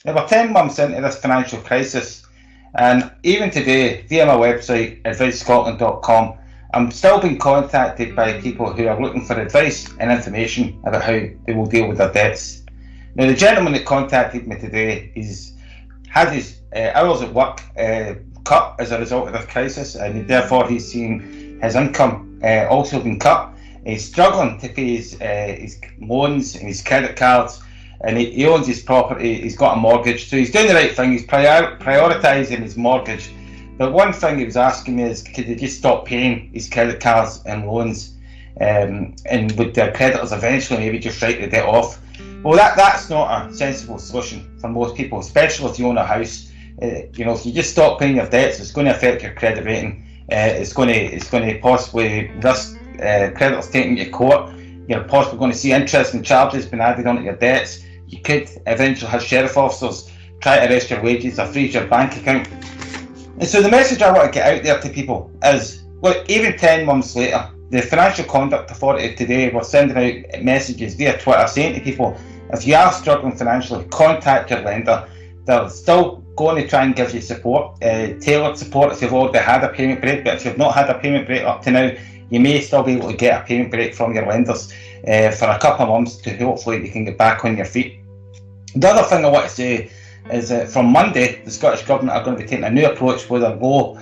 Now, we're 10 months into this financial crisis, and even today, via my website, advicescotland.com, I'm still being contacted by people who are looking for advice and information about how they will deal with their debts. Now, the gentleman that contacted me today had his hours at work cut as a result of this crisis, and therefore he's seen his income also been cut. He's struggling to pay his loans and his credit cards, and he owns his property. He's got a mortgage, so he's doing the right thing. He's prioritising his mortgage. But one thing he was asking me is, could he just stop paying his credit cards and loans, and would the creditors eventually maybe just write the debt off? Well, that's not a sensible solution for most people, especially if you own a house. If you just stop paying your debts, it's going to affect your credit rating. It's going to possibly risk creditors taking you to court. You're possibly going to see interest and charges being added onto your debts. You could eventually have sheriff officers try to arrest your wages or freeze your bank account. And so the message I want to get out there to people is, look, even 10 months later, the Financial Conduct Authority today were sending out messages via Twitter saying to people, if you are struggling financially, contact your lender. They're still going to try and give you support, tailored support if you've already had a payment break, but if you've not had a payment break up to now, you may still be able to get a payment break from your lenders for a couple of months to hopefully you can get back on your feet. The other thing I want to say is that from Monday, the Scottish Government are going to be taking a new approach with a low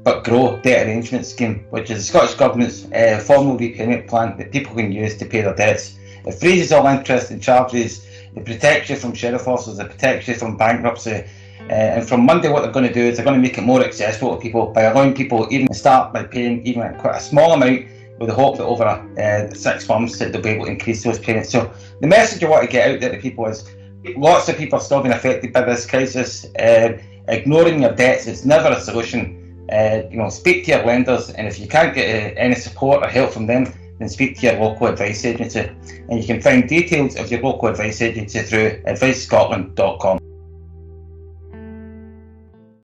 but grow debt arrangement scheme, which is the Scottish Government's formal repayment plan that people can use to pay their debts. It freezes all interest and charges, it protects you from sheriff officers, it protects you from bankruptcy. And from Monday, what they're going to do is they're going to make it more accessible to people by allowing people even to start by paying even quite a small amount, with the hope that over 6 months that they'll be able to increase those payments. So the message I want to get out there to people is, lots of people are still being affected by this crisis. Ignoring your debts is never a solution. Speak to your lenders, and if you can't get any support or help from them, then speak to your local advice agency. And you can find details of your local advice agency through advicescotland.com.